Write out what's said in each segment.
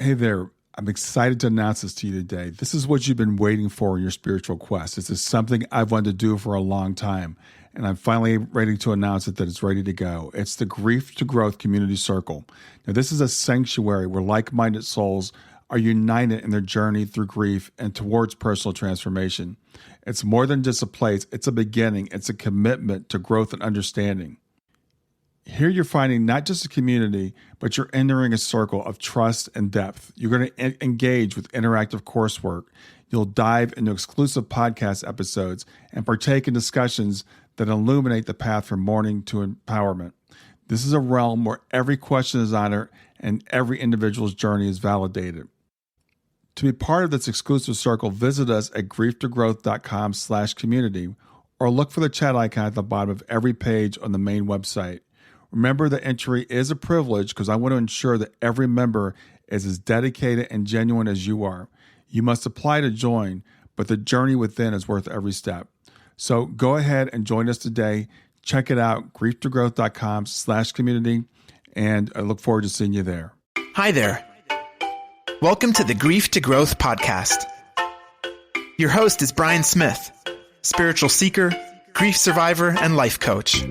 Hey there. I'm excited to announce this to you today. This is what you've been waiting for in your spiritual quest. This is something I've wanted to do for a long time, and I'm finally ready to announce it that it's ready to go. It's the Grief to Growth Community Circle. Now, this is a sanctuary where like-minded souls are united in their journey through grief and towards personal transformation. It's more than just a place. It's a beginning. It's a commitment to growth and understanding. Here you're finding not just a community, but you're entering a circle of trust and depth. You're going to engage with interactive coursework. You'll dive into exclusive podcast episodes and partake in discussions that illuminate the path from mourning to empowerment. This is a realm where every question is honored and every individual's journey is validated. To be part of this exclusive circle, visit us at grieftogrowth.com/community or look for the chat icon at the bottom of every page on the main website. Remember that entry is a privilege because I want to ensure that every member is as dedicated and genuine as you are. You must apply to join, but the journey within is worth every step. So go ahead and join us today. Check it out, grieftogrowth.com/community, and I look forward to seeing you there. Hi there. Welcome to the Grief to Growth podcast. Your host is Brian Smith, spiritual seeker, grief survivor, and life coach.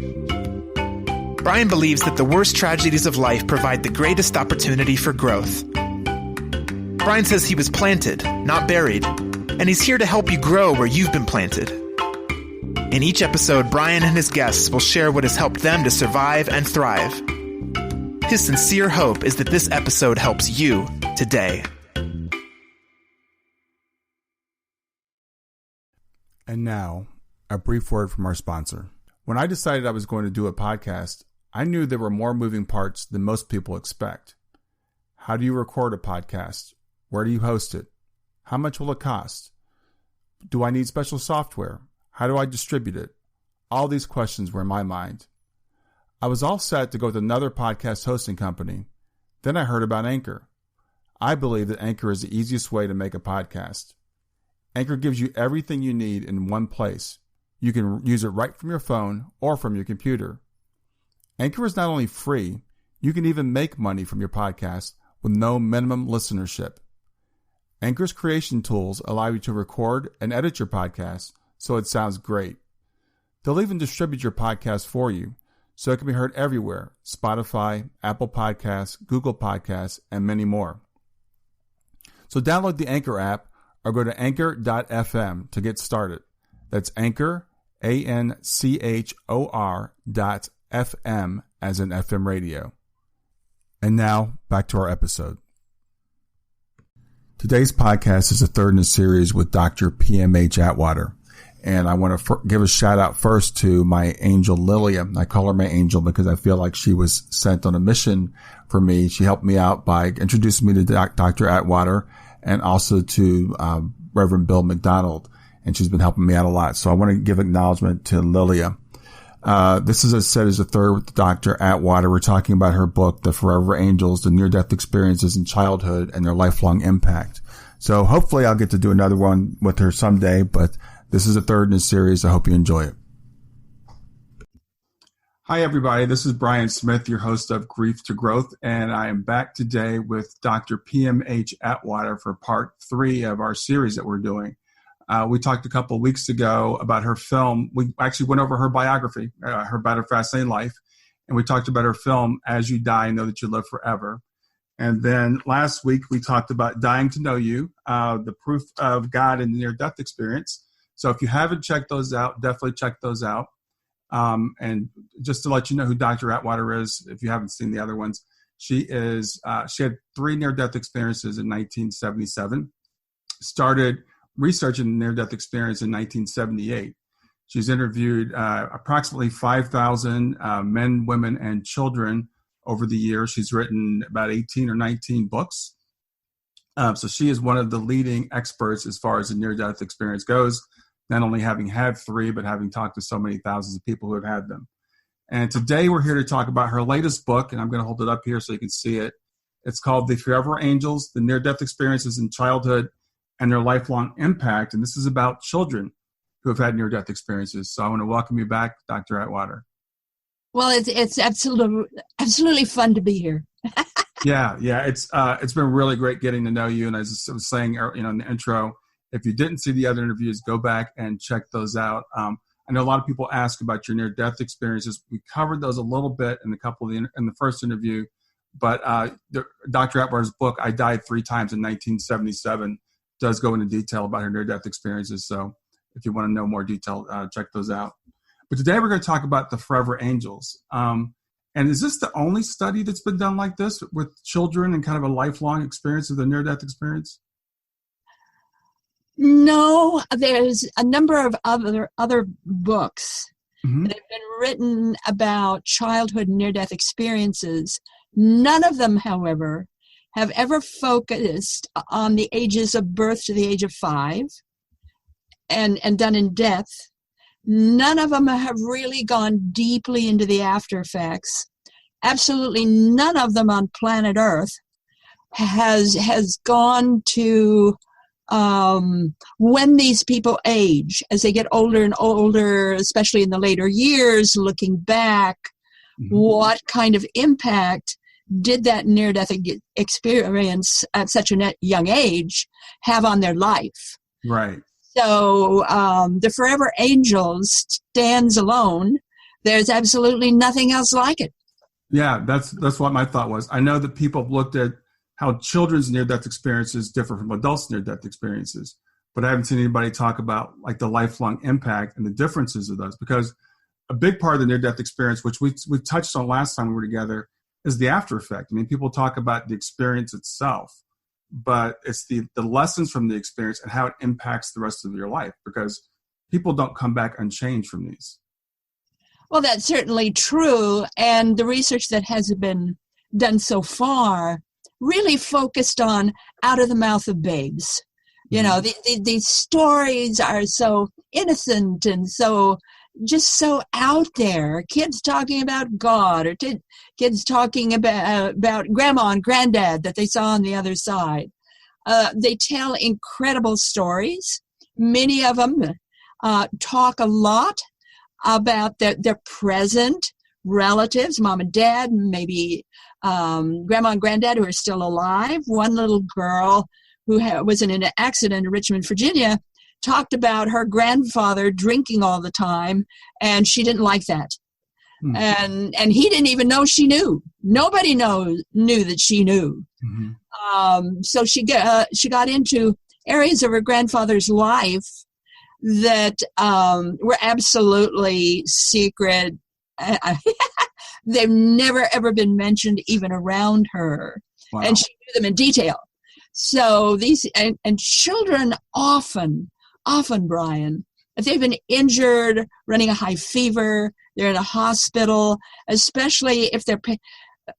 Brian believes that the worst tragedies of life provide the greatest opportunity for growth. Brian says he was planted, not buried, and he's here to help you grow where you've been planted. In each episode, Brian and his guests will share what has helped them to survive and thrive. His sincere hope is that this episode helps you today. And now, a brief word from our sponsor. When I decided I was going to do a podcast, I knew there were more moving parts than most people expect. How do you record a podcast? Where do you host it? How much will it cost? Do I need special software? How do I distribute it? All these questions were in my mind. I was all set to go with another podcast hosting company. Then I heard about Anchor. I believe that Anchor is the easiest way to make a podcast. Anchor gives you everything you need in one place. You can use it right from your phone or from your computer. Anchor is not only free, you can even make money from your podcast with no minimum listenership. Anchor's creation tools allow you to record and edit your podcast so it sounds great. They'll even distribute your podcast for you so it can be heard everywhere: Spotify, Apple Podcasts, Google Podcasts, and many more. So download the Anchor app or go to anchor.fm to get started. That's Anchor, ANCHOR.FM as in FM radio. And now, back to our episode. Today's podcast is the third in a series with Dr. P.M.H. Atwater. And I want to give a shout out first to my angel, Lilia. I call her my angel because I feel like she was sent on a mission for me. She helped me out by introducing me to Dr. Atwater and also to Reverend Bill McDonald. And she's been helping me out a lot. So I want to give acknowledgement to Lilia. This, as I said, is the third with Dr. Atwater. We're talking about her book, The Forever Angels, the near-death experiences in childhood and their lifelong impact. So hopefully I'll get to do another one with her someday, but this is the third in a series. I hope you enjoy it. Hi, everybody. This is Brian Smith, your host of Grief to Growth, and I am back today with Dr. P.M.H. Atwater for part 3 of our series that we're doing. We talked a couple of weeks ago about her film. We actually went over her biography, her about her fascinating life, and we talked about her film, As You Die, Know That You Live Forever. And then last week, we talked about Dying to Know You, the proof of God in the near-death experience. So if you haven't checked those out, definitely check those out. And just to let you know who Dr. Atwater is, if you haven't seen the other ones, she had 3 near-death experiences in 1977, started researching near-death experience in 1978. She's interviewed approximately 5,000 men, women, and children over the years. She's written about 18 or 19 books. So she is one of the leading experts as far as the near-death experience goes, not only having had 3, but having talked to so many thousands of people who have had them. And today we're here to talk about her latest book, and I'm going to hold it up here so you can see it. It's called The Forever Angels, the Near-Death Experiences in Childhood and Their Lifelong Impact. And this is about children who have had near-death experiences. So I want to welcome you back, Dr. Atwater. Well, it's absolutely fun to be here. Yeah. It's been really great getting to know you. And as I was saying, in the intro, if you didn't see the other interviews, go back and check those out. I know a lot of people ask about your near-death experiences. We covered those a little bit in the first interview, but Dr. Atwater's book, "I Died 3 Times in 1977," does go into detail about her near-death experiences. So if you want to know more detail, check those out. But today we're going to talk about the Forever Angels. And is this the only study that's been done like this with children and kind of a lifelong experience of the near-death experience? No, there's a number of other books Mm-hmm. that have been written about childhood near-death experiences. None of them, however, have ever focused on the ages of birth to the age of 5 and done in depth. None of them have really gone deeply into the after effects. Absolutely none of them on planet Earth has gone to when these people age, as they get older and older, especially in the later years, looking back, Mm-hmm. what kind of impact did that near-death experience at such a young age have on their life? Right. So the Forever Angels stands alone. There's absolutely nothing else like it. Yeah, that's what my thought was. I know that people have looked at how children's near-death experiences differ from adults' near-death experiences, but I haven't seen anybody talk about like the lifelong impact and the differences of those, because a big part of the near-death experience, which we touched on last time we were together, is the after effect. I mean, people talk about the experience itself, but it's the lessons from the experience and how it impacts the rest of your life, because people don't come back unchanged from these. Well, that's certainly true. And the research that has been done so far really focused on out of the mouth of babes. You know, these stories are so innocent and so out there. Kids talking about God, or kids talking about grandma and granddad that they saw on the other side. They tell incredible stories. Many of them talk a lot about their present relatives, mom and dad, maybe grandma and granddad who are still alive. One little girl who was in an accident in Richmond, Virginia, talked about her grandfather drinking all the time, and she didn't like that. And he didn't even know she knew. Nobody knew that she knew. Mm-hmm. So she got into areas of her grandfather's life that were absolutely secret. They've never, ever been mentioned even around her. Wow. And she knew them in detail. So these, and children often, Brian, if they've been injured, running a high fever, they're in a hospital, especially if they're,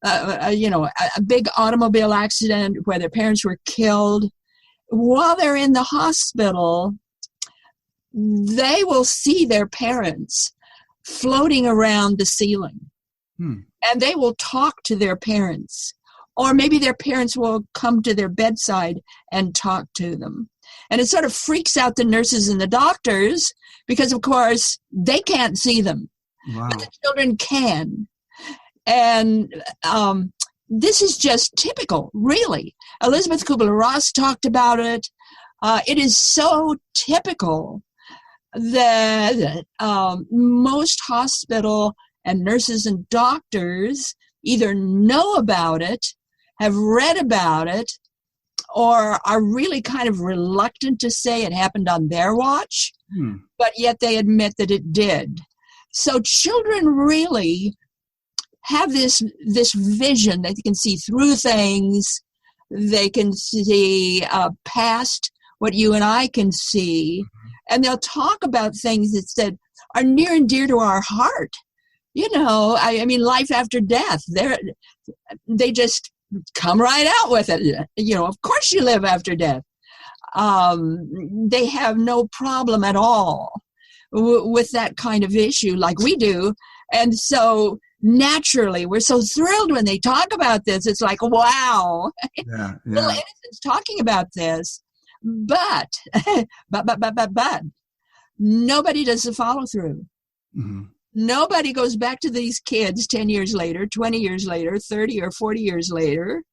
a big automobile accident where their parents were killed, while they're in the hospital, they will see their parents floating around the ceiling. And they will talk to their parents. Or maybe their parents will come to their bedside and talk to them. And it sort of freaks out the nurses and the doctors because, of course, they can't see them. Wow. But the children can. And this is just typical, really. Elizabeth Kubler-Ross talked about it. It is so typical that most hospital and nurses and doctors either know about it, have read about it, or are really kind of reluctant to say it happened on their watch, but yet they admit that it did. So children really have this vision that they can see through things. They can see past what you and I can see, and they'll talk about things that are near and dear to our heart. I mean, life after death. They just come right out with it. Of course you live after death. They have no problem at all with that kind of issue like we do. And so naturally, we're so thrilled when they talk about this. It's like, wow, Yeah. little innocents talking about this. But nobody does the follow through. Mm-hmm. Nobody goes back to these kids 10 years later, 20 years later, 30 or 40 years later,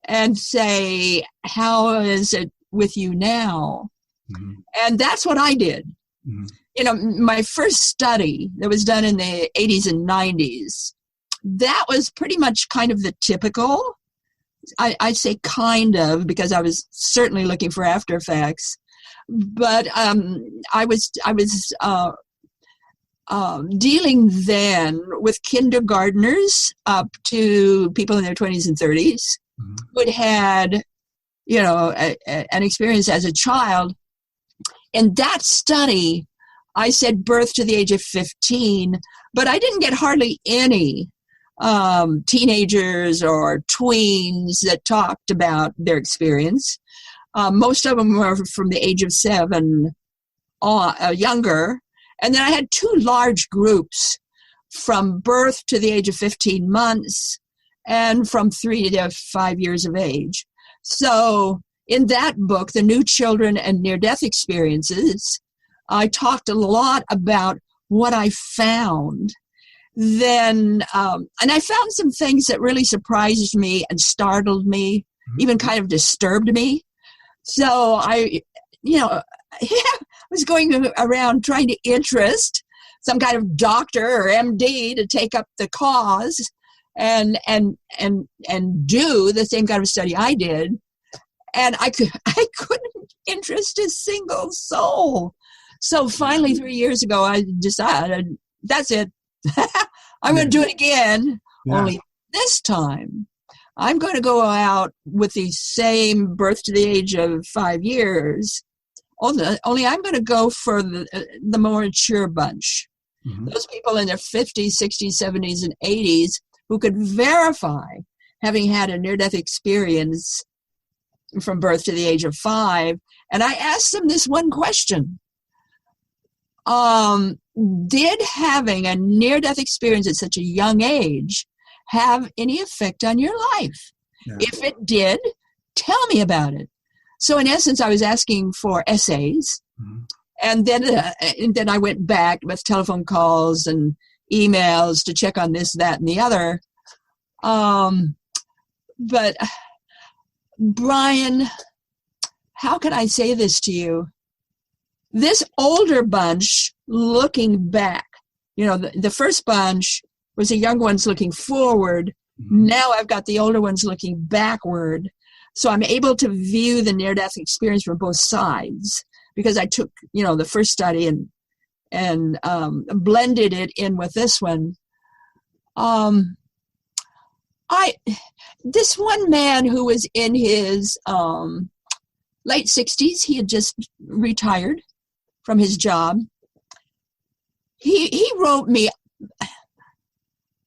and say, how is it with you now? Mm-hmm. And that's what I did. Mm-hmm. You know, my first study that was done in the 80s and 90s, that was pretty much kind of the typical. I say kind of because I was certainly looking for after effects, but I was dealing then with kindergartners up to people in their 20s and 30s mm-hmm. who had, you know, an experience as a child. In that study, I said birth to the age of 15, but I didn't get hardly any teenagers or tweens that talked about their experience. Most of them were from the age of 7 younger. And then I had 2 large groups from birth to the age of 15 months and from 3 to 5 years of age. So in that book, The New Children and Near-Death Experiences, I talked a lot about what I found. Then, and I found some things that really surprised me and startled me, mm-hmm. even kind of disturbed me. So I was going around trying to interest some kind of doctor or MD to take up the cause and do the same kind of study I did. And I couldn't interest a single soul. So finally, 3 years ago, I decided, that's it. I'm going to do it again. Yeah. Only this time, I'm going to go out with the same birth to the age of 5 years. Only I'm going to go for the more mature bunch. Mm-hmm. Those people in their 50s, 60s, 70s, and 80s who could verify having had a near-death experience from birth to the age of 5. And I asked them this one question. Did having a near-death experience at such a young age have any effect on your life? Yeah. If it did, tell me about it. So in essence, I was asking for essays, mm-hmm. and then I went back with telephone calls and emails to check on this, that, and the other. But Brian, how can I say this to you? This older bunch looking back, you know, the first bunch was the young ones looking forward. Mm-hmm. Now I've got the older ones looking backward. So I'm able to view the near-death experience from both sides because I took, you know, the first study and blended it in with this one. This one man who was in his late 60s, he had just retired from his job. He wrote me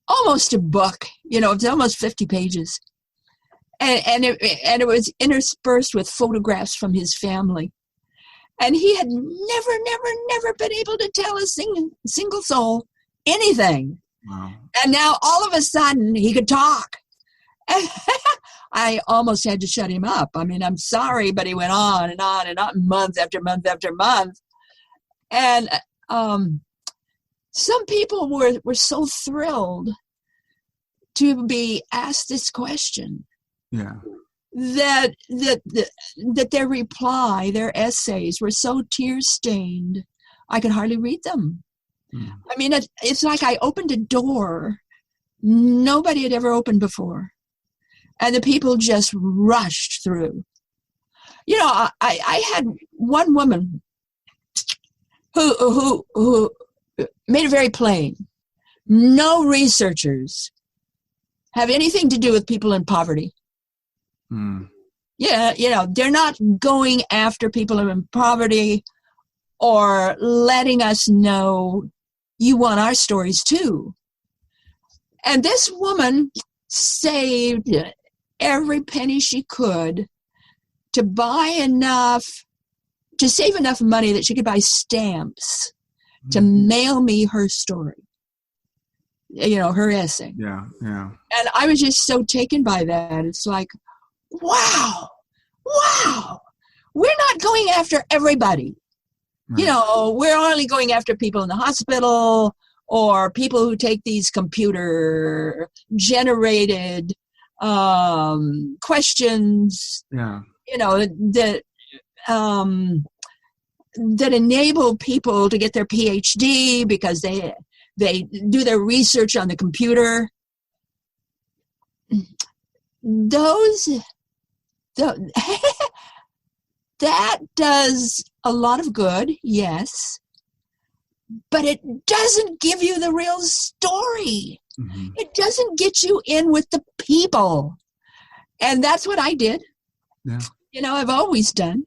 almost a book, you know, it's almost 50 pages. And it was interspersed with photographs from his family. And he had never been able to tell a single soul anything. Wow. And now all of a sudden he could talk. And I almost had to shut him up. I mean, I'm sorry, but he went on and on and on, month after month after month. And some people were so thrilled to be asked this question. Yeah. That their reply, their essays were so tear-stained, I could hardly read them. Mm. I mean, it's like I opened a door nobody had ever opened before. And the people just rushed through. You know, I had one woman who made it very plain. No researchers have anything to do with people in poverty. Mm. Yeah, you know, they're not going after people who are in poverty or letting us know you want our stories too. And this woman saved every penny she could to save enough money that she could buy stamps to mail me her story. You know, her essay. Yeah, yeah. And I was just so taken by that. It's like, wow, we're not going after everybody. Right. You know, we're only going after people in the hospital or people who take these computer generated questions, that enable people to get their Ph.D. because they do their research on the computer. That does a lot of good, yes, but it doesn't give you the real story. Mm-hmm. It doesn't get you in with the people. And that's what I did. Yeah. I've always done.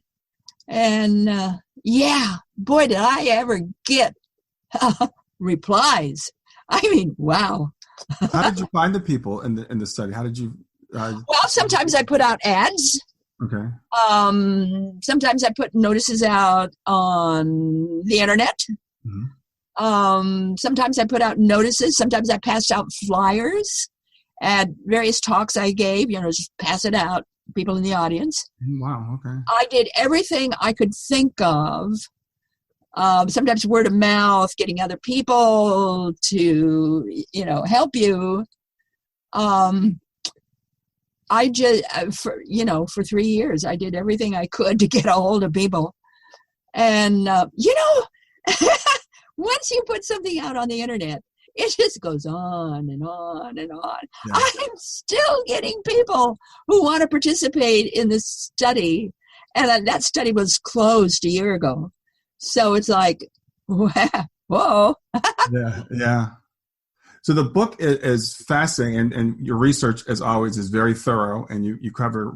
And boy, did I ever get replies. I mean, wow. How did you find the people in the study? How did you? Well, sometimes I put out ads. Okay. Sometimes I put notices out on the internet. Mm-hmm. Sometimes I put out notices. Sometimes I passed out flyers at various talks I gave. Just pass it out. People in the audience. Wow. Okay. I did everything I could think of. Sometimes word of mouth, getting other people to, help you. I just, for 3 years, I did everything I could to get a hold of people. And, once you put something out on the internet, it just goes on and on and on. Yeah. I'm still getting people who want to participate in this study. And that study was closed a year ago. So it's like, whoa. Yeah. So the book is fascinating, and your research, as always, is very thorough, and you cover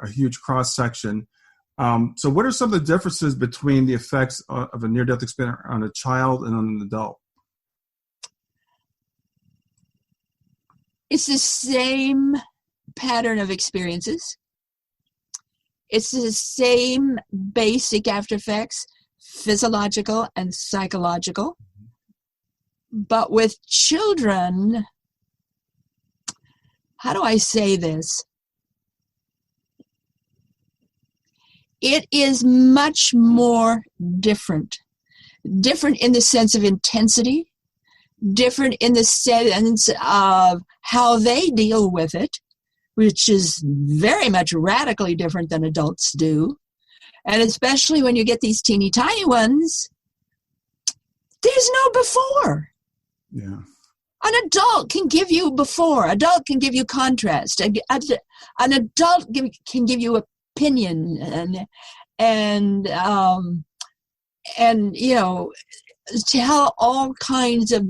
a huge cross section. So what are some of the differences between the effects of a near-death experience on a child and on an adult? It's the same pattern of experiences. It's the same basic after effects, physiological and psychological. But with children, how do I say this? It is much more different. Different in the sense of intensity, different in the sense of how they deal with it, which is very much radically different than adults do. And especially when you get these teeny tiny ones, there's no before. Yeah. An adult can give you before. Adult can give you contrast. An adult can give you opinion and tell all kinds of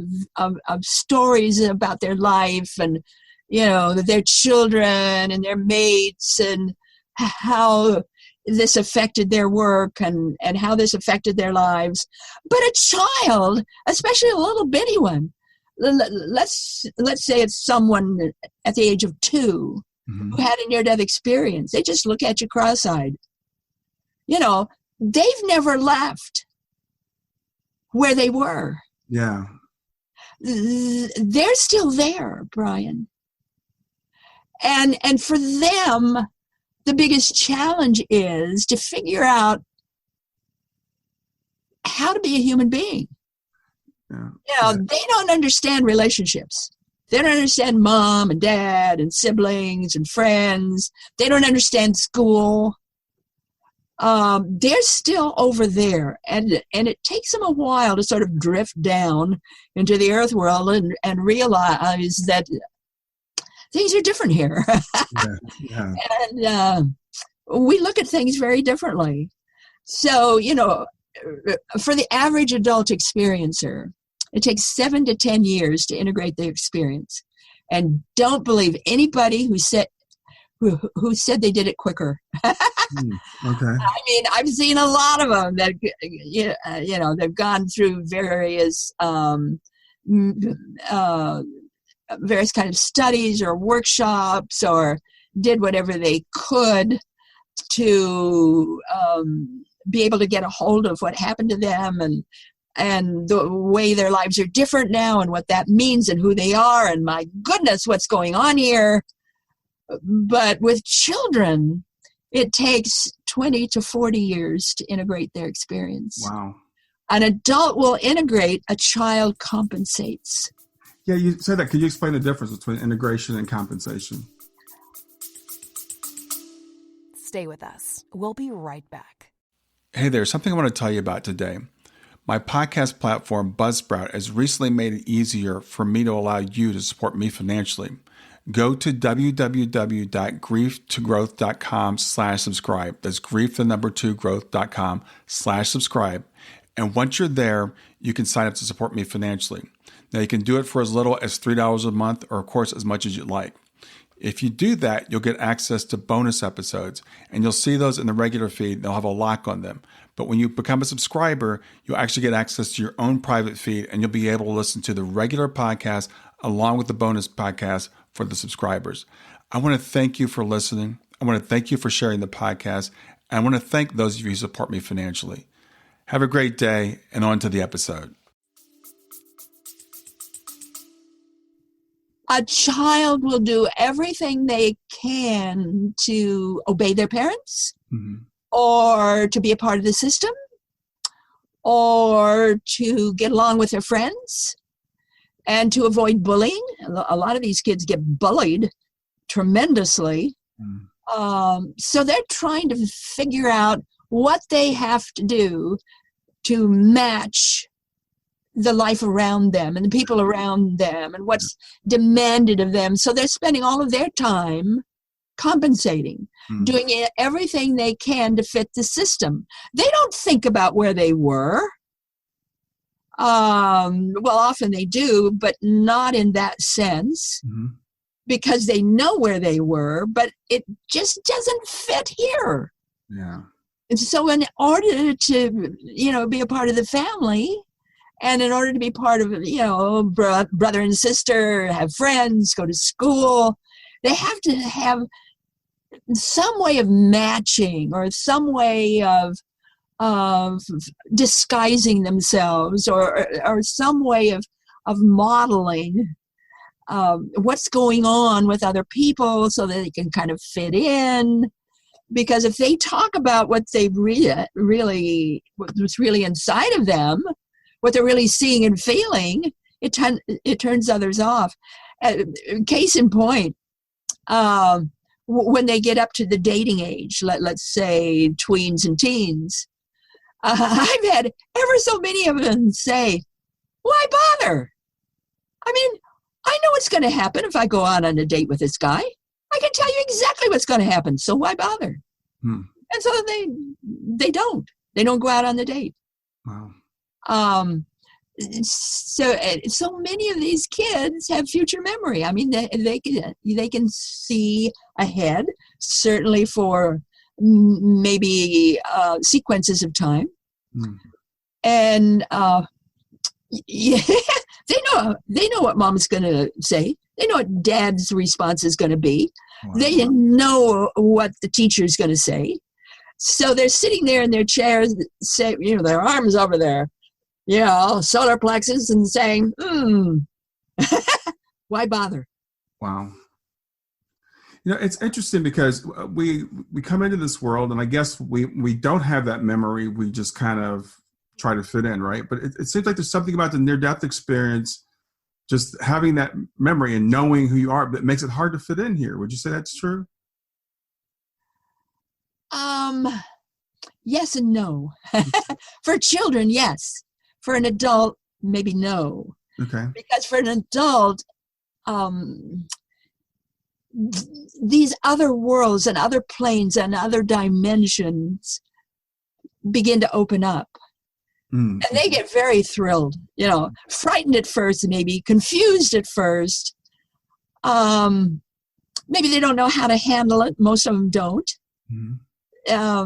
stories about their life and their children and their mates and how this affected their work and how this affected their lives. But a child, especially a little bitty one, let's say it's someone at the age of 2 mm-hmm. who had a near-death experience. They just look at you cross-eyed. They've never left where they were. Yeah. They're still there, Brian. And for them, the biggest challenge is to figure out how to be a human being. Yeah. They don't understand relationships. They don't understand mom and dad and siblings and friends. They don't understand school. They're still over there, and it takes them a while to sort of drift down into the earth world and realize that things are different here. Yeah. And we look at things very differently. So, for the average adult experiencer, it takes 7 to 10 years to integrate the experience. And don't believe anybody who said they did it quicker. Okay. I mean, I've seen a lot of them that, they've gone through various kind of studies or workshops or did whatever they could to be able to get a hold of what happened to them and the way their lives are different now and what that means and who they are and my goodness, what's going on here. But with children, it takes 20 to 40 years to integrate their experience. Wow. An adult will integrate, a child compensates. Yeah, you said that. Could you explain the difference between integration and compensation? Stay with us. We'll be right back. Hey there, something I want to tell you about today. My podcast platform, Buzzsprout, has recently made it easier for me to allow you to support me financially. Go to www.grieftogrowth.com/subscribe. That's grief2growth.com/subscribe. And once you're there, you can sign up to support me financially. Now, you can do it for as little as $3 a month, or of course, as much as you'd like. If you do that, you'll get access to bonus episodes, and you'll see those in the regular feed. They'll have a lock on them. But when you become a subscriber, you'll actually get access to your own private feed, and you'll be able to listen to the regular podcast along with the bonus podcast for the subscribers. I want to thank you for listening. I want to thank you for sharing the podcast. And I want to thank those of you who support me financially. Have a great day, and on to the episode. A child will do everything they can to obey their parents, or to be a part of the system, or to get along with their friends, and to avoid bullying. A lot of these kids get bullied tremendously. So they're trying to figure out what they have to do to match the life around them and the people around them and what's demanded of them. So they're spending all of their time compensating, doing everything they can to fit the system. They don't think about where they were. Well, often they do, but not in that sense, because they know where they were, but it just doesn't fit here. Yeah. And so in order to, be a part of the family, and in order to be part of, brother and sister, have friends, go to school, they have to have some way of matching, or some way of disguising themselves, or some way of modeling what's going on with other people, so that they can kind of fit in. Because if they talk about what they what's really inside of them, what they're really seeing and feeling, it turns others off. Case in point, when they get up to the dating age, let's say tweens and teens, I've had ever so many of them say, why bother? I mean, I know what's going to happen if I go out on a date with this guy. I can tell you exactly what's going to happen, so why bother? And so they don't go out on the date. Wow. So many of these kids have future memory. I mean, they can see ahead, certainly for maybe sequences of time, and yeah, they know what mom's going to say. They know what dad's response is going to be. Wow. They know what the teacher's going to say. So they're sitting there in their chairs, say, their arms over their, solar plexus, and saying, why bother? Wow. It's interesting because we come into this world, and I guess we don't have that memory. We just kind of try to fit in, right? But it seems like there's something about the near-death experience, just having that memory and knowing who you are, that makes it hard to fit in here. Would you say that's true? Yes and no. For children, yes. For an adult, maybe no. Okay. Because for an adult, these other worlds and other planes and other dimensions begin to open up. And they get very thrilled, frightened at first, maybe confused at first. Maybe they don't know how to handle it. Most of them don't. How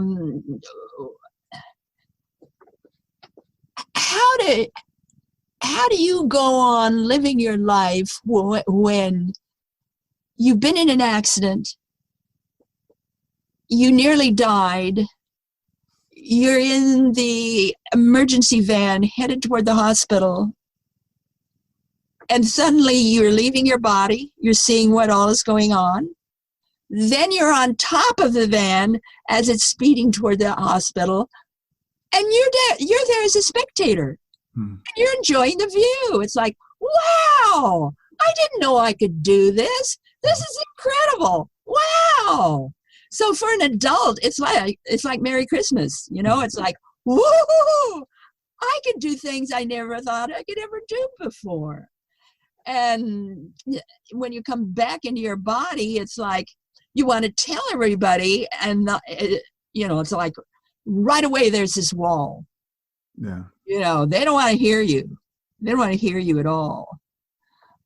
do you go on living your life when you've been in an accident, you nearly died, you're in the emergency van headed toward the hospital, and suddenly you're leaving your body, you're seeing what all is going on, then you're on top of the van as it's speeding toward the hospital, and you're there as a spectator. And you're enjoying the view. It's like, wow, I didn't know I could do this. This is incredible. Wow. So for an adult, it's like Merry Christmas. It's like, woo, I can do things I never thought I could ever do before. And when you come back into your body, it's like you want to tell everybody, and it's like right away there's this wall. Yeah. They don't want to hear you. They don't want to hear you at all.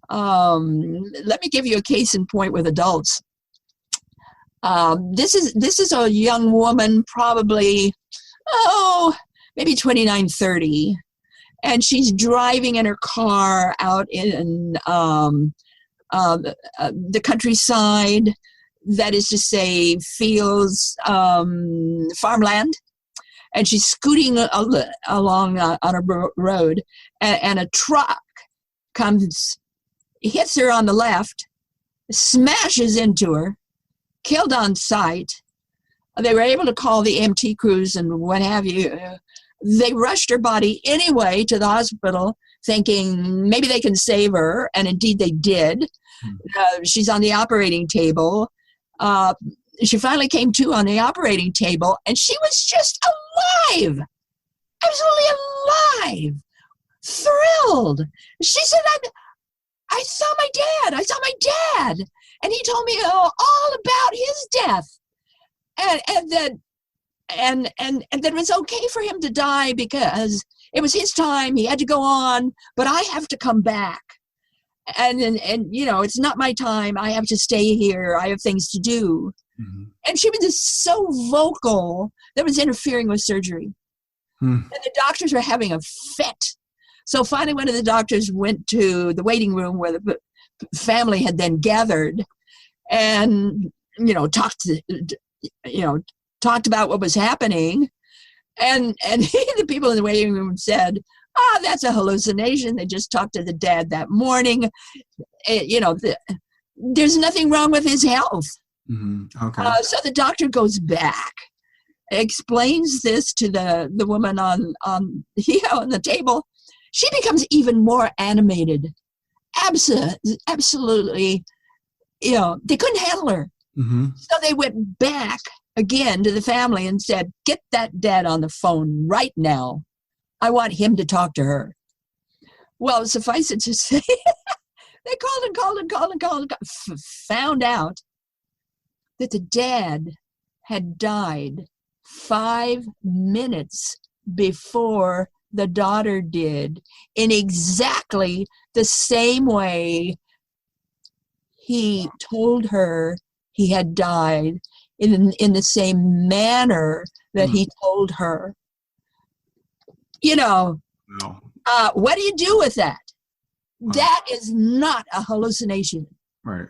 Let me give you a case in point with adults. This is a young woman, probably, maybe 29, 30. And she's driving in her car out in the countryside, that is to say, fields, farmland. And she's scooting along on a road, and a truck comes, hits her on the left, smashes into her, killed on sight. They were able to call the EMT crews and what have you. They rushed her body anyway to the hospital, thinking maybe they can save her, and indeed they did. She's on the operating table. She finally came to on the operating table, and she was just alive, absolutely alive, thrilled. She said, I saw my dad, and he told me all about his death, and that it was okay for him to die because it was his time. He had to go on, but I have to come back, and it's not my time. I have to stay here. I have things to do. Mm-hmm. And she was just so vocal that was interfering with surgery. And the doctors were having a fit. So finally, one of the doctors went to the waiting room where the family had then gathered, and talked about what was happening, and the people in the waiting room said, that's a hallucination. They just talked to the dad that morning. There's nothing wrong with his health. Mm-hmm. Okay. So the doctor goes back, explains this to the woman on the table. She becomes even more animated. Absolutely, they couldn't handle her. Mm-hmm. So they went back again to the family and said, get that dad on the phone right now. I want him to talk to her. Well, suffice it to say, they called, found out that the dad had died 5 minutes before the daughter did, in exactly the same way he told her he had died, in the same manner that he told her. No. What do you do with that? Wow. That is not a hallucination. Right.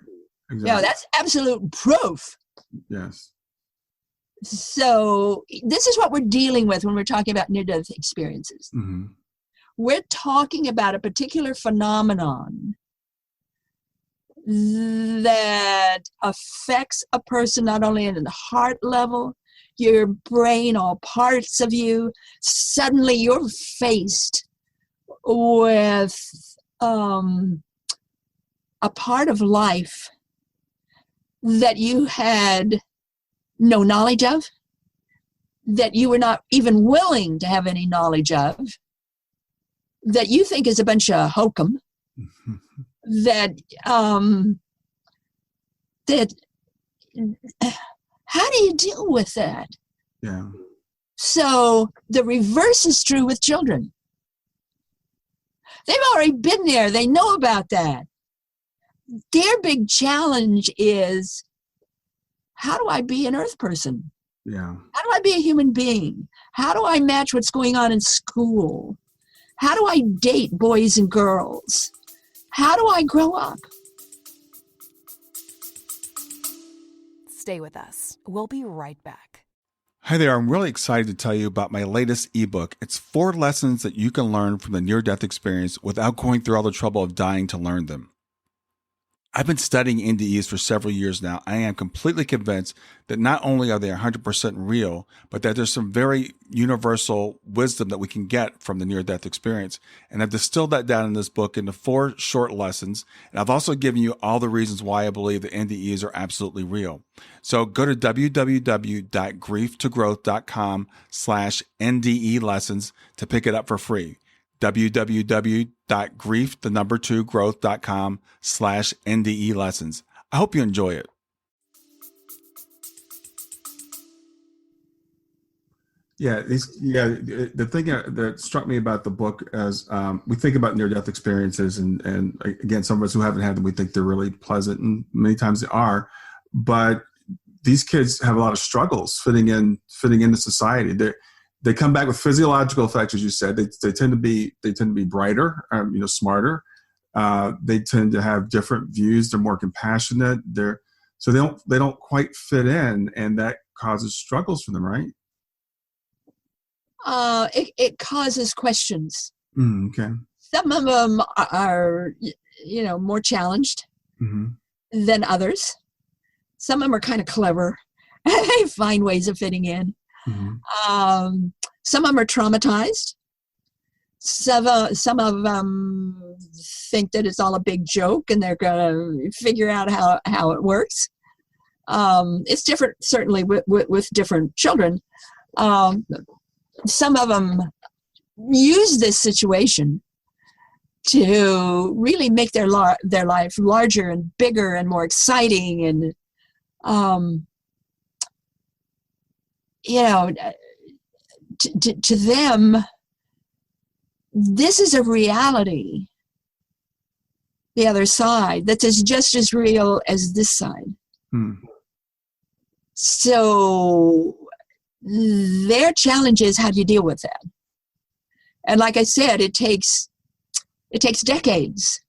Exactly. That's absolute proof. Yes. So this is what we're dealing with when we're talking about near-death experiences. Mm-hmm. We're talking about a particular phenomenon that affects a person not only at the heart level, your brain, all parts of you. Suddenly you're faced with a part of life that you had no knowledge of, that you were not even willing to have any knowledge of, that you think is a bunch of hokum, that how do you deal with that? Yeah. So the reverse is true with children. They've already been there. They know about that. Their big challenge is, how do I be an earth person? Yeah. How do I be a human being? How do I match what's going on in school? How do I date boys and girls? How do I grow up? Stay with us. We'll be right back. Hi there. I'm really excited to tell you about my latest ebook. It's 4 lessons that you can learn from the near-death experience without going through all the trouble of dying to learn them. I've been studying NDEs for several years now. I am completely convinced that not only are they 100% real, but that there's some very universal wisdom that we can get from the near-death experience. And I've distilled that down in this book into 4 short lessons. And I've also given you all the reasons why I believe that NDEs are absolutely real. So go to www.grieftogrowth.com/NDE lessons to pick it up for free. www.growth.com/NDE lessons. I hope you enjoy it. The thing that struck me about the book as we think about near-death experiences, and again, some of us who haven't had them, we think they're really pleasant, and many times they are. But these kids have a lot of struggles fitting into society. They come back with physiological effects, as you said. They tend to be brighter, smarter. They tend to have different views. They're more compassionate. They don't quite fit in, and that causes struggles for them, right? It causes questions. Okay. Some of them are, more challenged than others. Some of them are kind of clever. They find ways of fitting in. Some of them are traumatized. Some of them think that it's all a big joke and they're going to figure out how it works. It's different, certainly, with different children. Some of them use this situation to really make their life larger and bigger and more exciting, and to them, this is a reality, the other side, that is just as real as this side. So their challenge is, how do you deal with that? And like I said, it takes decades.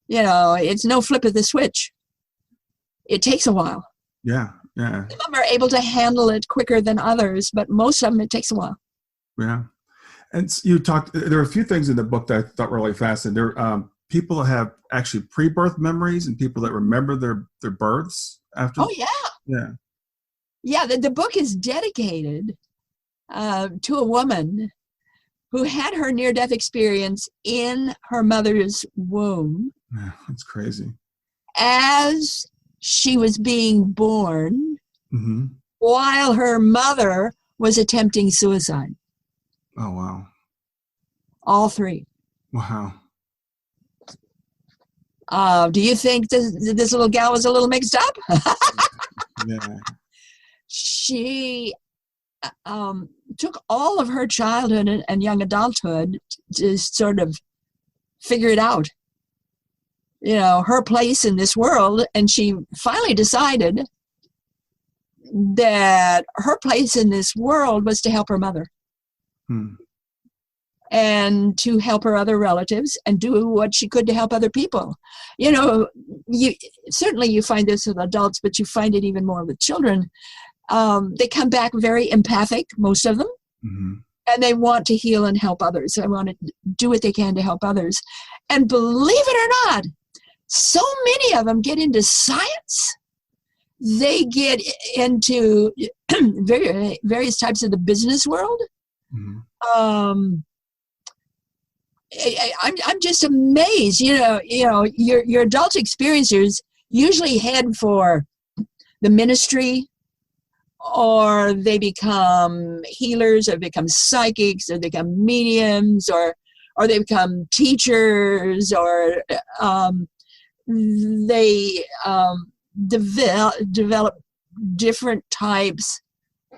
It's no flip of the switch. It takes a while. Yeah. Some of them are able to handle it quicker than others, but most of them, it takes a while. Yeah. And there are a few things in the book that I thought were really fascinating. There people have actually pre-birth memories and people that remember their births after. Oh, yeah. Yeah. Yeah, the book is dedicated to a woman who had her near-death experience in her mother's womb. Yeah, that's crazy. As she was being born, while her mother was attempting suicide. Oh, wow. All 3. Wow. Do you think this little gal was a little mixed up? Yeah. She took all of her childhood and young adulthood to sort of figure it out, her place in this world. And she finally decided that her place in this world was to help her mother and to help her other relatives and do what she could to help other people. You find this with adults, but you find it even more with children. They come back very empathic, most of them, and they want to heal and help others. They want to do what they can to help others. And believe it or not, so many of them get into science. They get into various types of the business world. I'm just amazed. Your adult experiencers usually head for the ministry, or they become healers, or become psychics, or they become mediums, or they become teachers, or they develop different types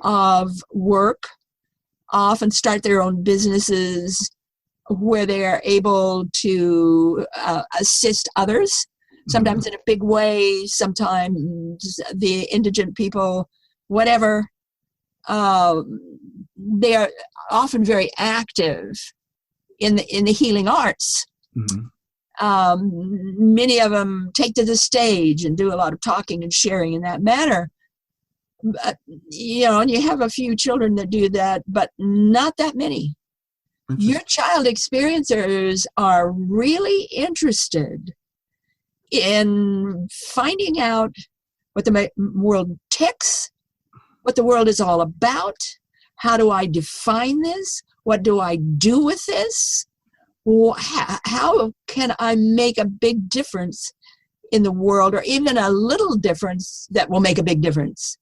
of work, often start their own businesses where they are able to assist others, sometimes in a big way, sometimes the indigent people, whatever. They are often very active in the healing arts. Many of them take to the stage and do a lot of talking and sharing in that manner. But, and you have a few children that do that, but not that many. Your child experiencers are really interested in finding out what the world ticks, what the world is all about. How do I define this? What do I do with this? How can I make a big difference in the world, or even a little difference that will make a big difference?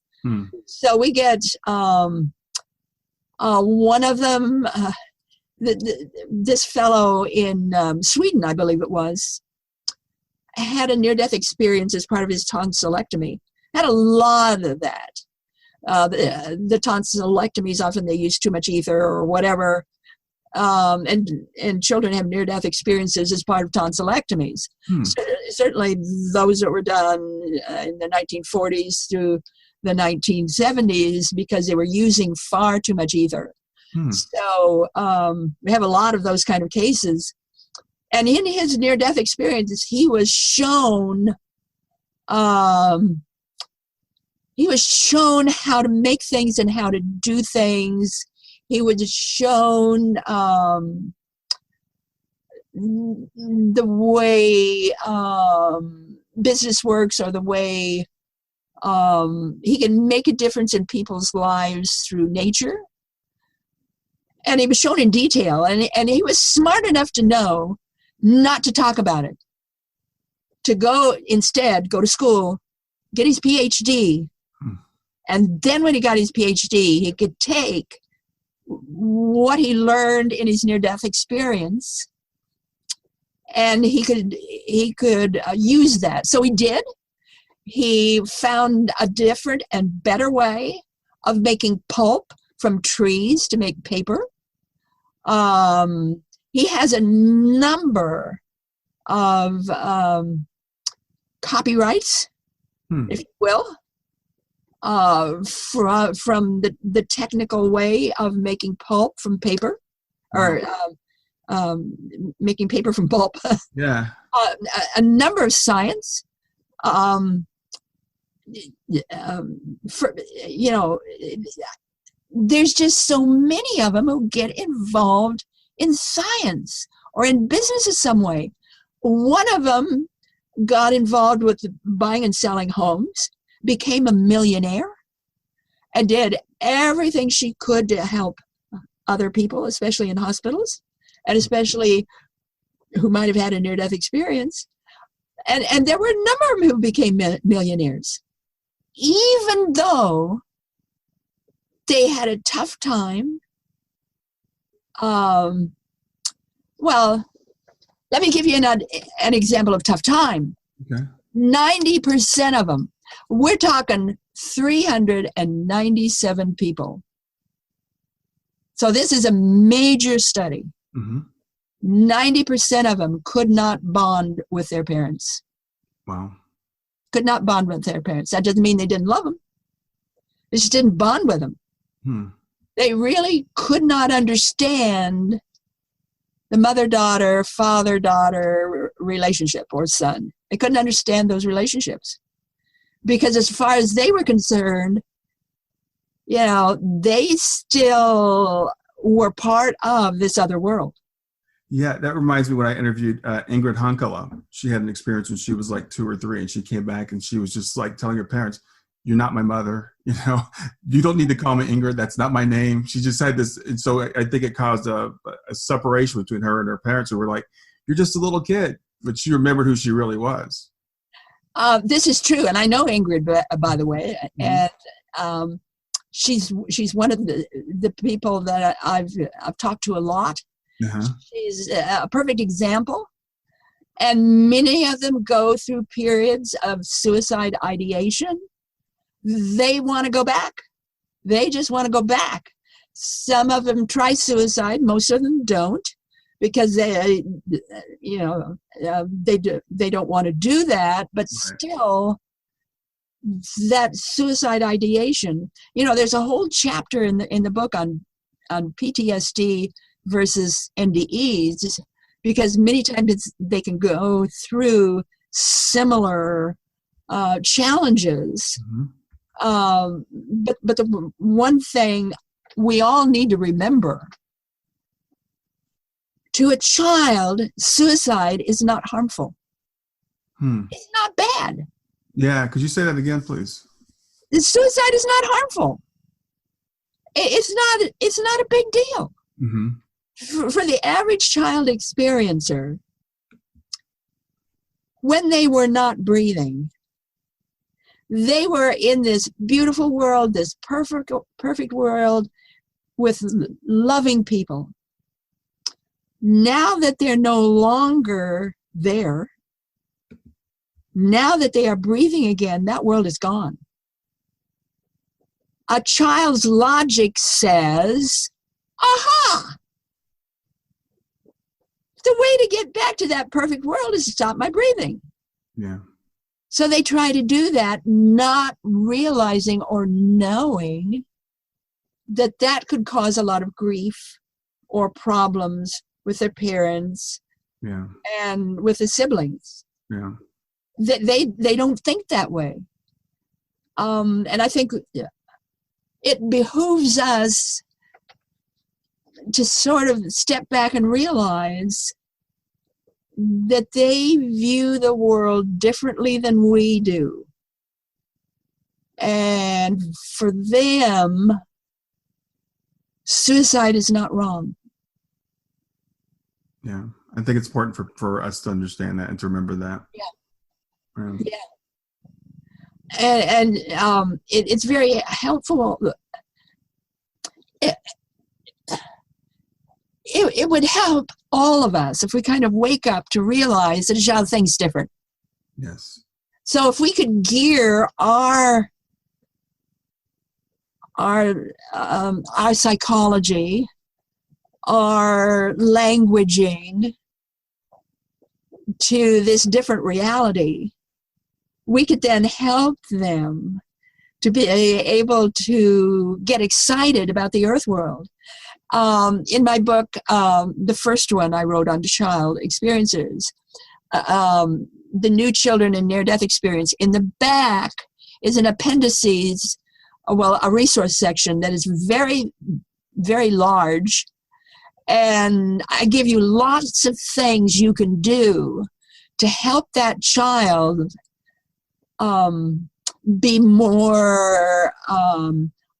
So we get one of them, this fellow in Sweden, I believe it was, had a near-death experience as part of his tonsillectomy. Had a lot of that. The tonsillectomies, often they use too much ether or whatever, and children have near-death experiences as part of tonsillectomies. Certainly those that were done in the 1940s through the 1970s, because they were using far too much ether. So we have a lot of those kind of cases. And in his near-death experiences, he was shown how to make things and how to do things. He was shown the way business works, or the way he can make a difference in people's lives through nature. And he was shown in detail, and he was smart enough to know not to talk about it, to instead go to school, get his P.H.D., and then when he got his P.H.D., he could take what he learned in his near-death experience, and he could use that. So he did. He found a different and better way of making pulp from trees to make paper. He has a number of copyrights, if you will, from the technical way of making pulp from paper, or making paper from pulp. Yeah. A number of science. There's just so many of them who get involved in science or in business in some way. One of them got involved with buying and selling homes, became a millionaire, and did everything she could to help other people, especially in hospitals, and especially who might have had a near-death experience. And there were a number of them who became millionaires, even though they had a tough time. Well, let me give you an example of tough time. Okay. 90% of them, we're talking 397 people. So this is a major study. 90% of them could not bond with their parents. Wow. Could not bond with their parents. That doesn't mean they didn't love them. They just didn't bond with them. They really could not understand the mother-daughter, father-daughter relationship, or son. They couldn't understand those relationships. Because as far as they were concerned, they still were part of this other world. Yeah, that reminds me when I interviewed Ingrid Hankala. She had an experience when she was like 2 or 3, and she came back and she was just like telling her parents, "You're not my mother. You don't need to call me Ingrid. That's not my name." She just had this. And so I think it caused a separation between her and her parents, who were like, "You're just a little kid." But she remembered who she really was. This is true. And I know Ingrid, by the way. And she's one of the people that I've talked to a lot. She's a perfect example. And many of them go through periods of suicide ideation. They want to go back. They just want to go back. Some of them try suicide. Most of them don't, because they don't want to do that. But still, that suicide ideation. There's a whole chapter in the book on PTSD versus NDEs, because many times they can go through similar challenges. But the one thing we all need to remember, to a child, suicide is not harmful. It's not bad. Yeah. Could you say that again, please? Suicide is not harmful. It's not a big deal. Mm-hmm. For the average child experiencer, when they were not breathing, they were in this beautiful world, this perfect world with loving people. Now that they're no longer there, now that they are breathing again, that world is gone. A child's logic says, aha! The way to get back to that perfect world is to stop my breathing. Yeah. So they try to do that, not realizing or knowing that that could cause a lot of grief or problems with their parents and with the siblings. Yeah. They don't think that way. And I think it behooves us to sort of step back and realize that they view the world differently than we do. And for them, suicide is not wrong. Yeah. I think it's important for us to understand that and to remember that. Yeah. And it's very helpful. It would help all of us if we kind of wake up to realize that a child thinks different. Yes. So if we could gear our psychology, our languaging to this different reality, we could then help them to be able to get excited about the earth world. In my book, the first one I wrote on child experiences, the new children and near-death experience, in the back is an appendices, a resource section that is very, very large. And I give you lots of things you can do to help that child be more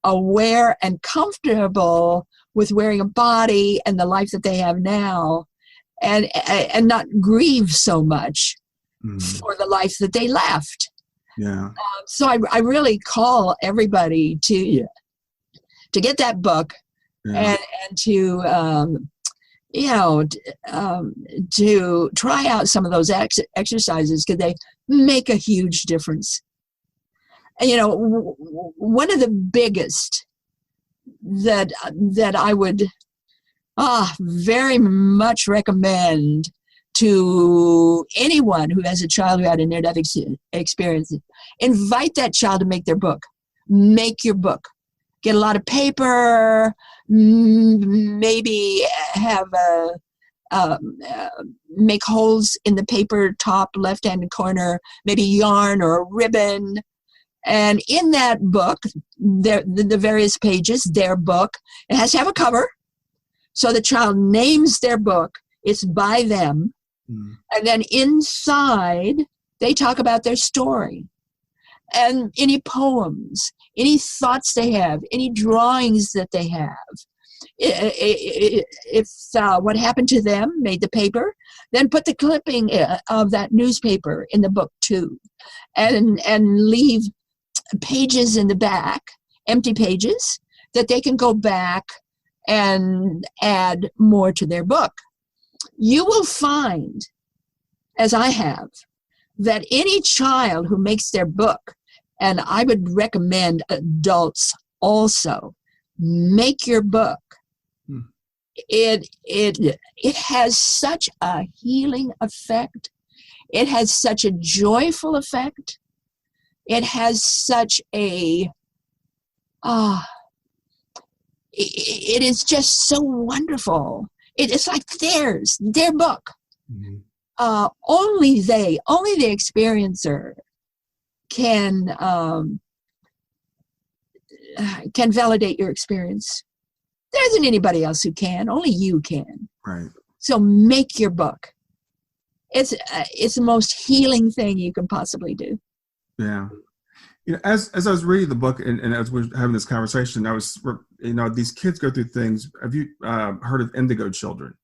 aware and comfortable with wearing a body and the life that they have now, and not grieve so much for the life that they left. Yeah. So I really call everybody to get that book and to to try out some of those exercises, because they make a huge difference. And, one of the biggest that I would very much recommend to anyone who has a child who had a near-death experience, invite that child to make their book. Make your book. Get a lot of paper, maybe have make holes in the paper top left-hand corner, maybe yarn or a ribbon. And in that book, the various pages, their book, it has to have a cover. So the child names their book. It's by them. And then inside, they talk about their story and any poems, any thoughts they have, any drawings that they have. If what happened to them made the paper, then put the clipping of that newspaper in the book too. And leave pages in the back, empty pages, that they can go back and add more to their book. You will find, as I have, that any child who makes their book, and I would recommend adults also, make your book. It has such a healing effect. It has such a joyful effect. It has such a, it is just so wonderful. It's like their book. Only the experiencer can validate your experience. There isn't anybody else who can. Only you can. Right. So make your book. it's the most healing thing you can possibly do. Yeah. As I was reading the book and as we were having this conversation, these kids go through things. Have you heard of indigo children?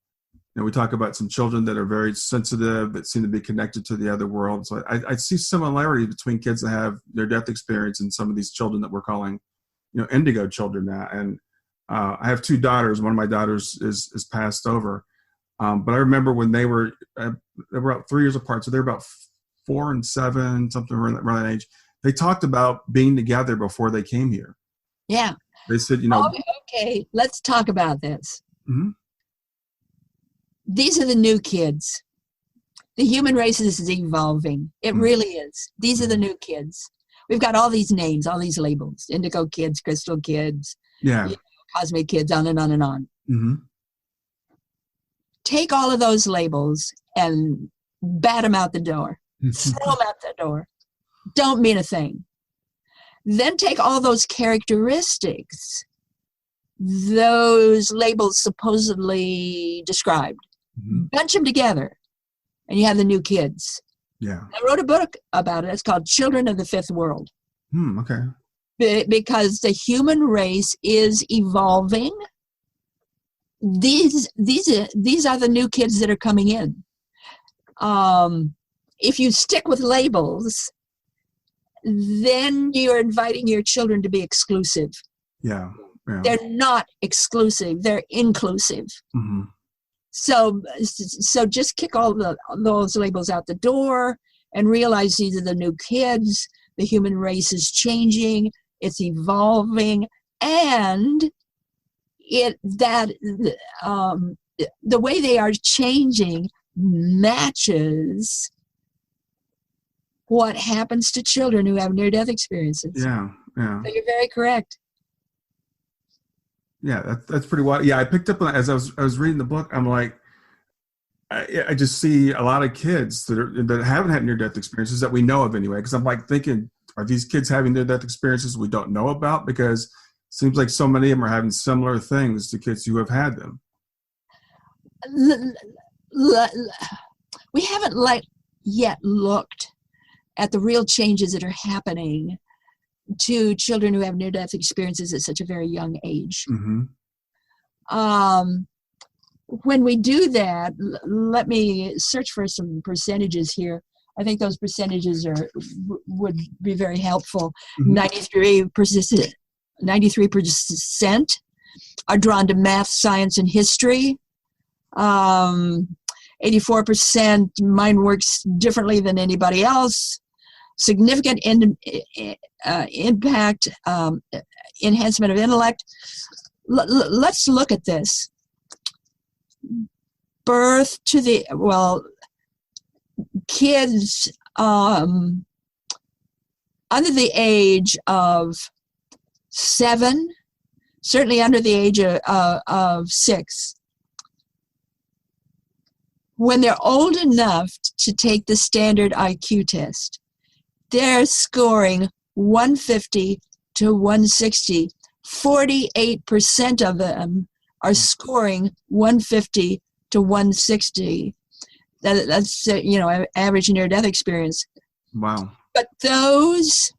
We talk about some children that are very sensitive, that seem to be connected to the other world. So I see similarity between kids that have near-death experience and some of these children that we're calling, indigo children now. And I have 2 daughters. One of my daughters is passed over. But I remember when they were about 3 years apart, so they're about 4 and 7, something around that age. They talked about being together before they came here. Yeah. They said, Okay, let's talk about this. Mm-hmm. These are the new kids. The human race is evolving. It really is. These are the new kids. We've got all these names, all these labels: indigo kids, crystal kids, cosmic kids, on and on and on. Mm-hmm. Take all of those labels and bat them out the door. Throw them out the door. Don't mean a thing. Then take all those characteristics those labels supposedly described, bunch them together, and you have the new kids. Yeah. I wrote a book about it. It's called Children of the Fifth World. Okay. Because the human race is evolving. These are the new kids that are coming in. If you stick with labels, then you're inviting your children to be exclusive. Yeah. They're not exclusive. They're inclusive. Mm-hmm. So just kick all those labels out the door and realize these are the new kids. The human race is changing. It's evolving, and the way they are changing matches what happens to children who have near-death experiences. Yeah. So you're very correct. Yeah, that's pretty wild. Yeah, I picked up on as I was reading the book. I'm like, I just see a lot of kids that haven't had near-death experiences that we know of anyway. Because I'm like thinking, are these kids having near-death experiences we don't know about? Because it seems like so many of them are having similar things to kids who have had them. We haven't yet looked at the real changes that are happening to children who have near-death experiences at such a very young age. Mm-hmm. When we do that, let me search for some percentages here. I think those percentages would be very helpful. Mm-hmm. 93% are drawn to math, science, and history. 84% mine works differently than anybody else. Significant impact, enhancement of intellect. Let's look at this. Kids under the age of 7, certainly under the age of 6, when they're old enough to take the standard IQ test, they're scoring 150 to 160. 48% of them are scoring 150 to 160. That's average near-death experience. Wow. But those